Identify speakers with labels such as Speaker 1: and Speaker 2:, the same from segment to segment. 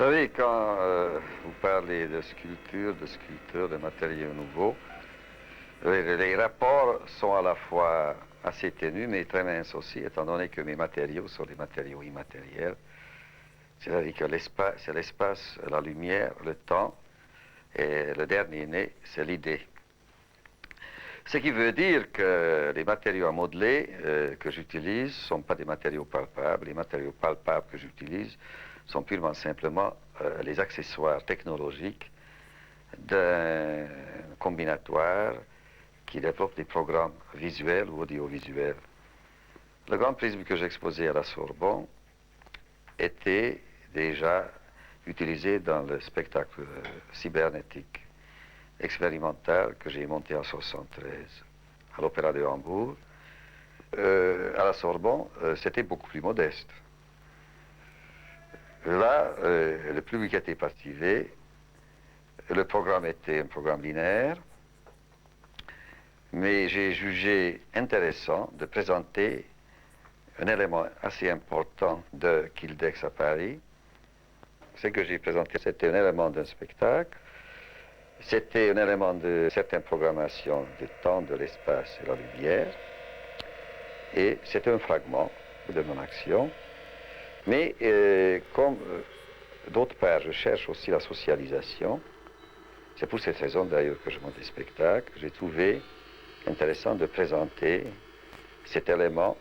Speaker 1: savez, quand vous parlez de sculpture, de sculpture, de matériaux nouveaux, les rapports sont à la fois assez ténus, mais très minces aussi, étant donné que mes matériaux sont des matériaux immatériels. C'est-à-dire que c'est l'espace, la lumière, le temps, et le dernier né, c'est l'idée. Ce qui veut dire que les matériaux à modeler que j'utilise ne sont pas des matériaux palpables. Les matériaux palpables que j'utilise sont purement simplement les accessoires technologiques d'un combinatoire qui développe des programmes visuels ou audiovisuels. Le grand prisme que j'exposais à la Sorbonne était déjà utilisé dans le spectacle cybernétique expérimental que j'ai monté en 1973 à l'Opéra de Hambourg. À la Sorbonne, c'était beaucoup plus modeste. Là, le public était particulier, le programme était un programme linéaire, mais j'ai jugé intéressant de présenter un élément assez important de Kildex à Paris. Ce que j'ai présenté, c'était un élément d'un spectacle, c'était un élément de certaines programmations du temps, de l'espace et de la lumière, et c'était un fragment de mon action. Mais comme d'autre part, je cherche aussi la socialisation, c'est pour cette raison d'ailleurs que je monte des spectacles, j'ai trouvé intéressant de présenter cet élément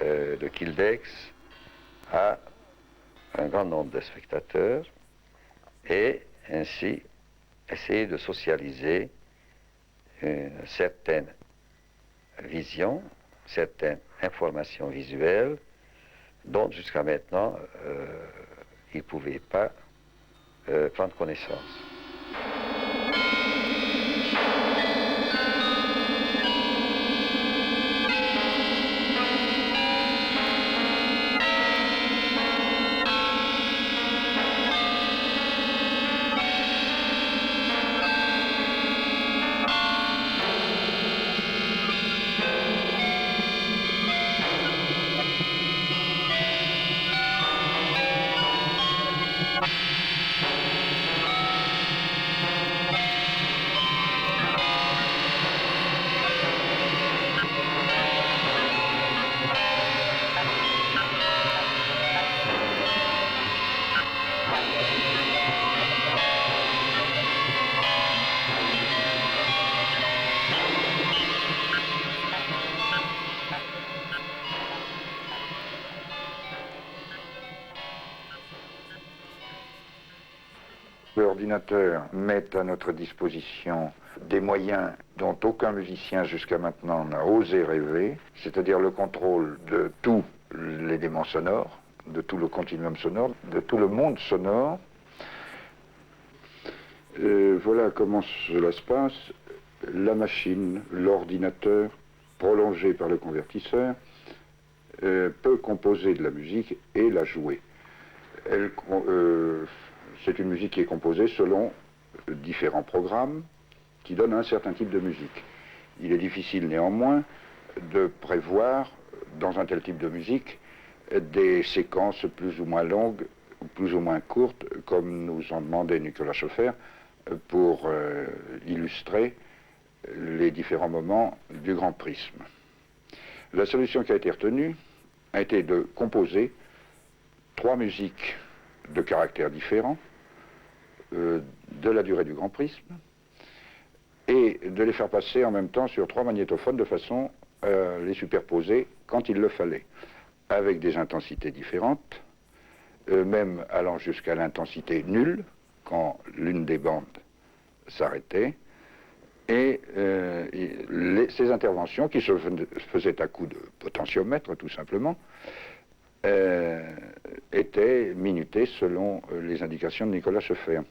Speaker 1: de Kildex à un grand nombre de spectateurs et ainsi essayer de socialiser une certaine vision, certaines informations visuelles dont jusqu'à maintenant ils ne pouvaient pas prendre connaissance.
Speaker 2: L'ordinateur met à notre disposition des moyens dont aucun musicien jusqu'à maintenant n'a osé rêver, c'est-à-dire le contrôle de tous les éléments sonores, de tout le continuum sonore, de tout le monde sonore. Voilà comment cela se passe. La machine, l'ordinateur, prolongé par le convertisseur, peut composer de la musique et la jouer. C'est une musique qui est composée selon différents programmes qui donnent un certain type de musique. Il est difficile néanmoins de prévoir dans un tel type de musique des séquences plus ou moins longues ou plus ou moins courtes, comme nous en demandait Nicolas Schoeffer, pour illustrer les différents moments du grand prisme. La solution qui a été retenue a été de composer 3 musiques de caractères différents, de la durée du grand prisme, et de les faire passer en même temps sur 3 magnétophones de façon à les superposer quand il le fallait, avec des intensités différentes, même allant jusqu'à l'intensité nulle, quand l'une des bandes s'arrêtait, et ces interventions, qui se faisaient à coup de potentiomètre tout simplement, étaient minutées selon les indications de Nicolas Schoeffer.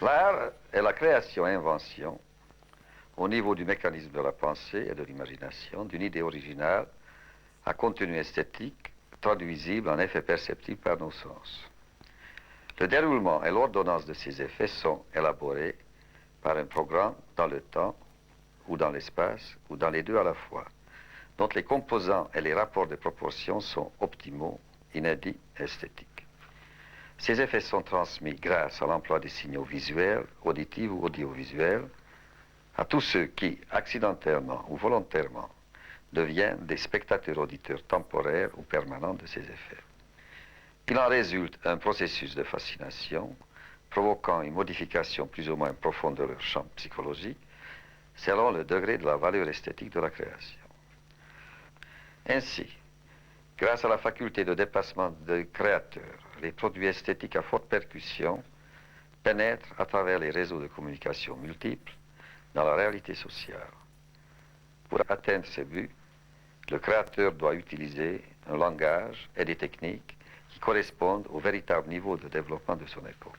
Speaker 1: L'art est la création-invention, au niveau du mécanisme de la pensée et de l'imagination, d'une idée originale à contenu esthétique, traduisible en effet perceptible par nos sens. Le déroulement et l'ordonnance de ces effets sont élaborés par un programme dans le temps, ou dans l'espace, ou dans les deux à la fois, dont les composants et les rapports de proportion sont optimaux, inédits, esthétiques. Ces effets sont transmis grâce à l'emploi des signaux visuels, auditifs ou audiovisuels, à tous ceux qui, accidentellement ou volontairement, deviennent des spectateurs auditeurs temporaires ou permanents de ces effets. Il en résulte un processus de fascination, provoquant une modification plus ou moins profonde de leur champ psychologique, selon le degré de la valeur esthétique de la création. Ainsi, grâce à la faculté de dépassement des créateurs, les produits esthétiques à forte percussion pénètrent à travers les réseaux de communication multiples dans la réalité sociale. Pour atteindre ces buts, le créateur doit utiliser un langage et des techniques qui correspondent au véritable niveau de développement de son époque.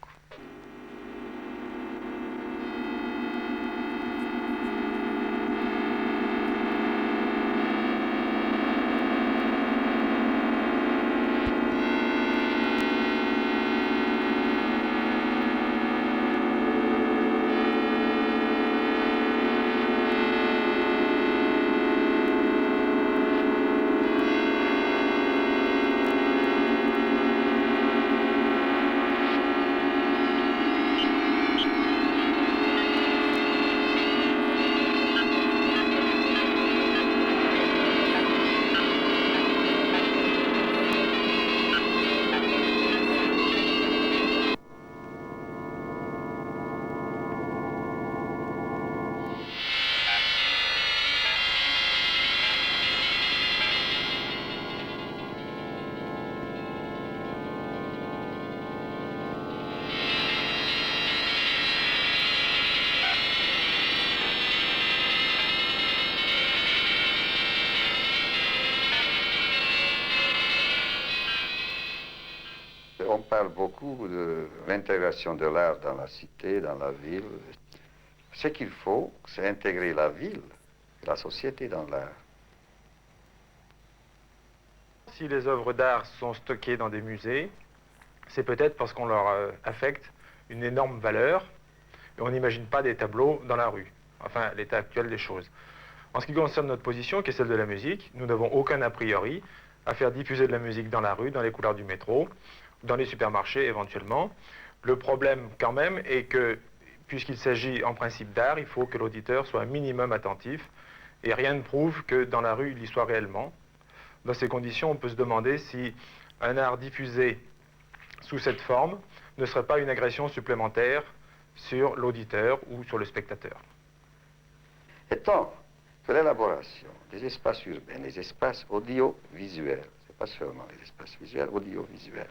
Speaker 1: On parle beaucoup de l'intégration de l'art dans la cité, dans la ville. Ce qu'il faut, c'est intégrer la ville, la société dans l'art.
Speaker 3: Si les œuvres d'art sont stockées dans des musées, c'est peut-être parce qu'on leur affecte une énorme valeur et on n'imagine pas des tableaux dans la rue, enfin l'état actuel des choses. En ce qui concerne notre position, qui est celle de la musique, nous n'avons aucun a priori à faire diffuser de la musique dans la rue, dans les couloirs du métro, dans les supermarchés éventuellement. Le problème quand même est que, puisqu'il s'agit en principe d'art, il faut que l'auditeur soit un minimum attentif et rien ne prouve que dans la rue il y soit réellement. Dans ces conditions, on peut se demander si un art diffusé sous cette forme ne serait pas une agression supplémentaire sur l'auditeur ou sur le spectateur.
Speaker 1: Étant que l'élaboration des espaces urbains, les espaces audiovisuels, c'est pas seulement les espaces visuels, audiovisuels,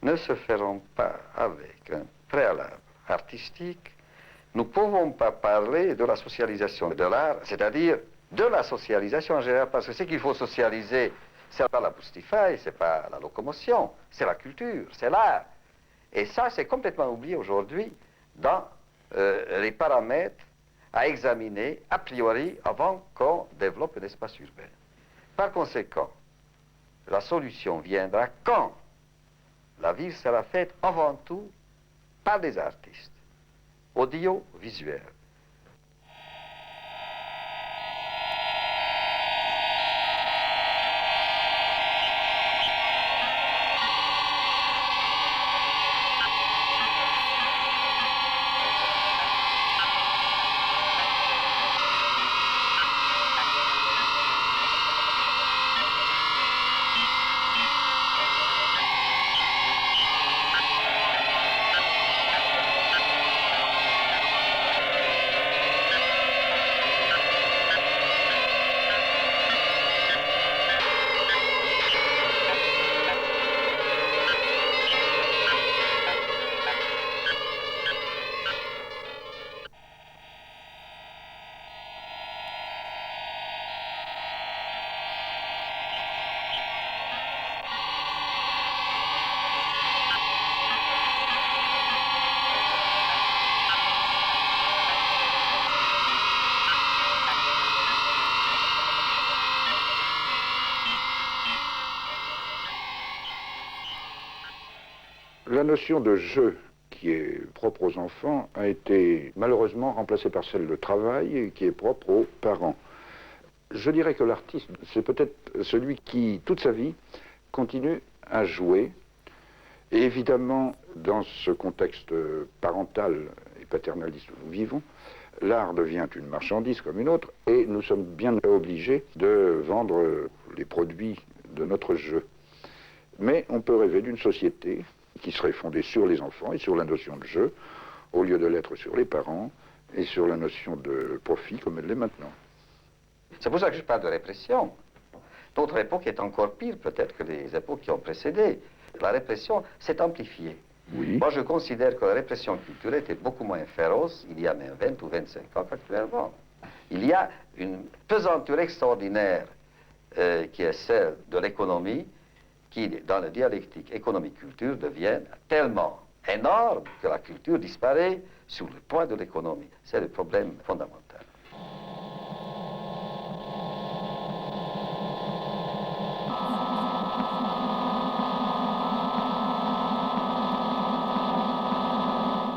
Speaker 1: ne se feront pas avec un préalable artistique, nous ne pouvons pas parler de la socialisation de l'art, c'est-à-dire de la socialisation en général, parce que ce qu'il faut socialiser, c'est pas la boustify, c'est pas la locomotion, c'est la culture, c'est l'art. Et ça, c'est complètement oublié aujourd'hui dans les paramètres à examiner a priori avant qu'on développe un espace urbain. Par conséquent, la solution viendra quand la ville sera faite avant tout par des artistes audiovisuels.
Speaker 2: La notion de jeu qui est propre aux enfants a été malheureusement remplacée par celle de travail qui est propre aux parents. Je dirais que l'artiste, c'est peut-être celui qui, toute sa vie, continue à jouer. Et évidemment, dans ce contexte parental et paternaliste où nous vivons, l'art devient une marchandise comme une autre, et nous sommes bien obligés de vendre les produits de notre jeu. Mais on peut rêver d'une société qui serait fondée sur les enfants et sur la notion de jeu, au lieu de l'être sur les parents et sur la notion de profit comme elle l'est maintenant.
Speaker 1: C'est pour ça que je parle de répression. Notre époque est encore pire peut-être que les époques qui ont précédé. La répression s'est amplifiée.
Speaker 2: Oui.
Speaker 1: Moi, je considère que la répression culturelle était beaucoup moins féroce il y a même 20 ou 25 ans qu'actuellement. Il y a une pesanteur extraordinaire qui est celle de l'économie, qui, dans la dialectique économie-culture, devient tellement énorme que la culture disparaît sur le point de l'économie. C'est le problème fondamental.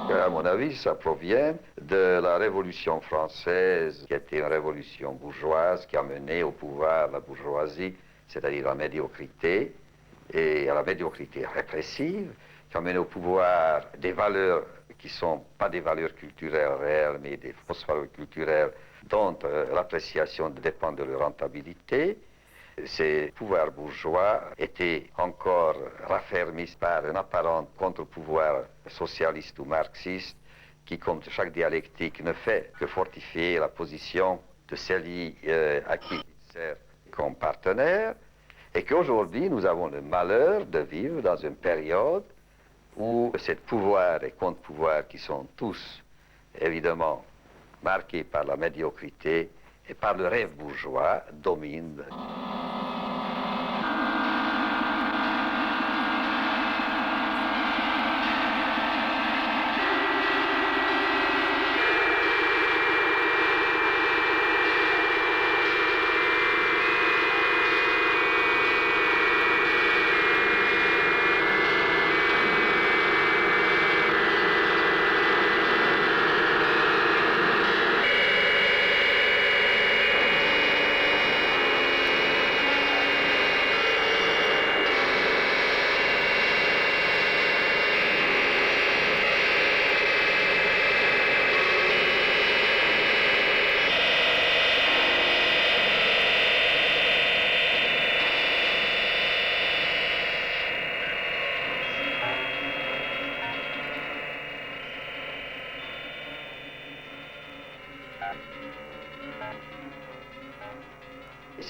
Speaker 1: À mon avis, ça provient de la Révolution française, qui était une révolution bourgeoise, qui a mené au pouvoir la bourgeoisie, c'est-à-dire la médiocrité, et à la médiocrité répressive, qui a mené au pouvoir des valeurs qui ne sont pas des valeurs culturelles réelles, mais des fausses valeurs culturelles dont l'appréciation dépend de leur rentabilité. Ces pouvoirs bourgeois étaient encore raffermis par un apparent contre-pouvoir socialiste ou marxiste qui, comme chaque dialectique, ne fait que fortifier la position de celui à qui il sert comme partenaire, et qu'aujourd'hui nous avons le malheur de vivre dans une période où ces pouvoirs et contre-pouvoirs qui sont tous évidemment marqués par la médiocrité et par le rêve bourgeois dominent.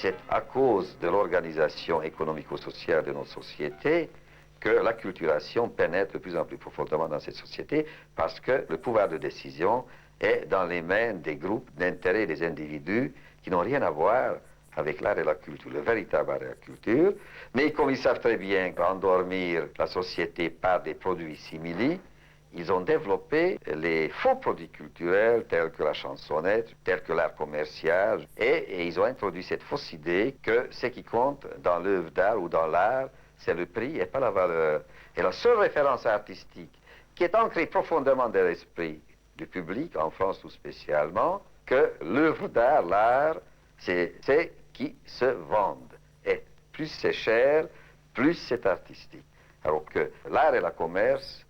Speaker 1: C'est à cause de l'organisation économico-sociale de notre société que l'acculturation pénètre de plus en plus profondément dans cette société, parce que le pouvoir de décision est dans les mains des groupes d'intérêt des individus qui n'ont rien à voir avec l'art et la culture, le véritable art et la culture. Mais comme ils savent très bien endormir la société par des produits simili, ils ont développé les faux produits culturels tels que la chansonnette, tels que l'art commercial, et ils ont introduit cette fausse idée que ce qui compte dans l'œuvre d'art ou dans l'art, c'est le prix et pas la valeur. Et la seule référence artistique qui est ancrée profondément dans l'esprit du public, en France tout spécialement, que l'œuvre d'art, l'art, c'est ce qui se vendent. Et plus c'est cher, plus c'est artistique. Alors que l'art et le commerce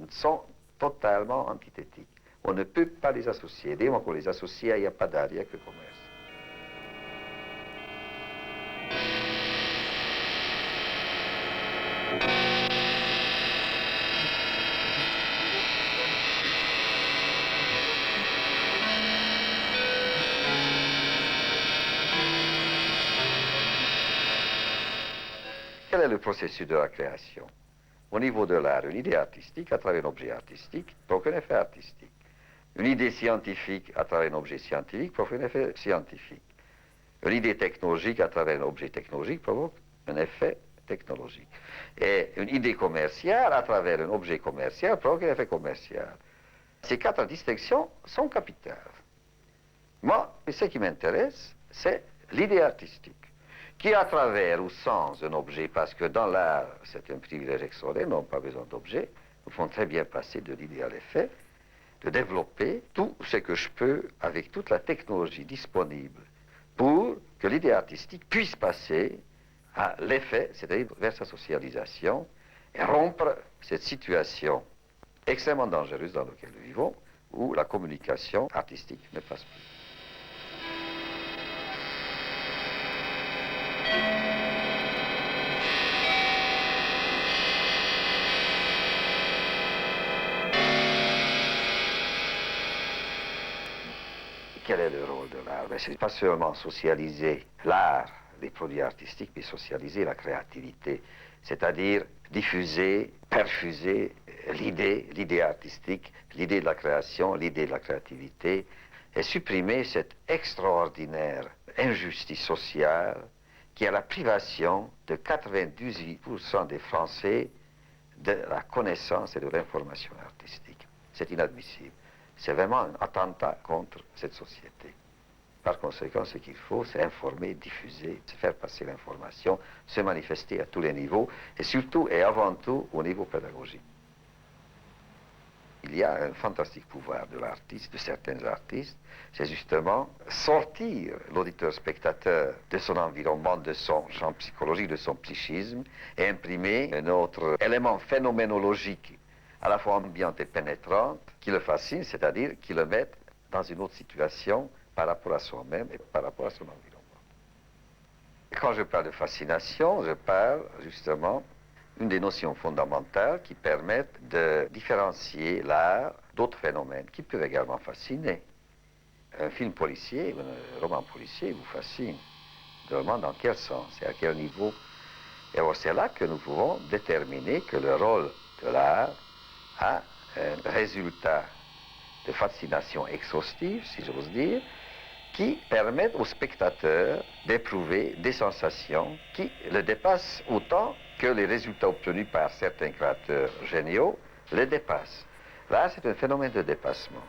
Speaker 1: sont totalement antithétiques. On ne peut pas les associer. Dès qu'on les associe, il n'y a pas d'art, il n'y a que commerce. Quel est le processus de la création? Au niveau de l'art, une idée artistique à travers un objet artistique provoque un effet artistique. Une idée scientifique à travers un objet scientifique provoque un effet scientifique. Une idée technologique à travers un objet technologique provoque un effet technologique. Et une idée commerciale à travers un objet commercial provoque un effet commercial. Ces quatre distinctions sont capitales. Moi, ce qui m'intéresse, c'est l'idée artistique, qui à travers ou sans un objet, parce que dans l'art, c'est un privilège extraordinaire, n'ont pas besoin d'objets, nous font très bien passer de l'idée à l'effet, de développer tout ce que je peux avec toute la technologie disponible pour que l'idée artistique puisse passer à l'effet, c'est-à-dire vers sa socialisation, et rompre cette situation extrêmement dangereuse dans laquelle nous vivons, où la communication artistique ne passe plus. Quel est le rôle de l'art? C'est pas seulement socialiser l'art, les produits artistiques, mais socialiser la créativité, c'est-à-dire diffuser, perfuser l'idée artistique, l'idée de la création, l'idée de la créativité, et supprimer cette extraordinaire injustice sociale qui est la privation de 98% des Français de la connaissance et de l'information artistique. C'est inadmissible. C'est vraiment un attentat contre cette société. Par conséquent, ce qu'il faut, c'est informer, diffuser, faire passer l'information, se manifester à tous les niveaux, et surtout et avant tout au niveau pédagogique. Il y a un fantastique pouvoir de l'artiste, de certains artistes, c'est justement sortir l'auditeur-spectateur de son environnement, de son champ psychologique, de son psychisme, et imprimer un autre élément phénoménologique à la fois ambiante et pénétrante, qui le fascine, c'est-à-dire qui le met dans une autre situation par rapport à soi-même et par rapport à son environnement. Et quand je parle de fascination, je parle justement d'une des notions fondamentales qui permettent de différencier l'art d'autres phénomènes qui peuvent également fasciner. Un film policier, un roman policier vous fascine. Je demande dans quel sens et à quel niveau. Et alors c'est là que nous pouvons déterminer que le rôle de l'art a un résultat de fascination exhaustive, si j'ose dire, qui permettent au spectateur d'éprouver des sensations qui le dépassent autant que les résultats obtenus par certains créateurs géniaux les dépassent. Là, c'est un phénomène de dépassement.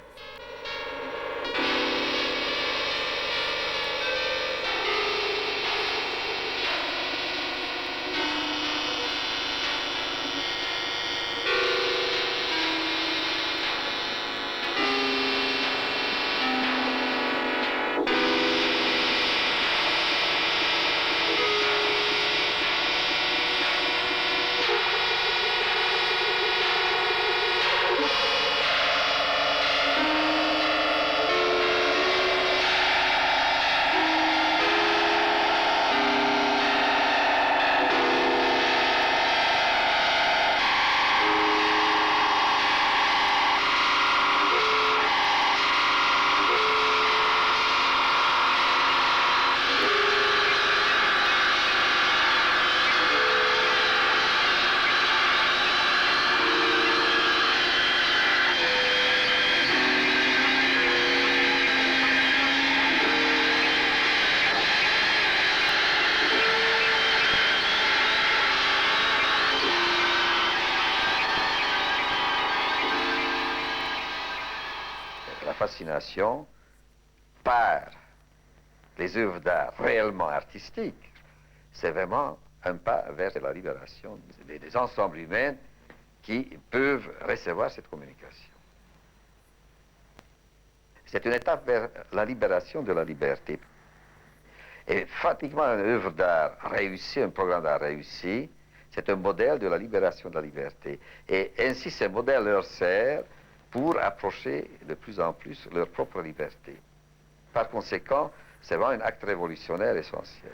Speaker 1: Fascination par les œuvres d'art réellement artistiques, c'est vraiment un pas vers la libération des ensembles humains qui peuvent recevoir cette communication. C'est une étape vers la libération de la liberté. Et pratiquement une œuvre d'art réussie, un programme d'art réussi, c'est un modèle de la libération de la liberté. Et ainsi, ce modèle leur sert pour approcher de plus en plus leur propre liberté. Par conséquent, c'est vraiment un acte révolutionnaire essentiel.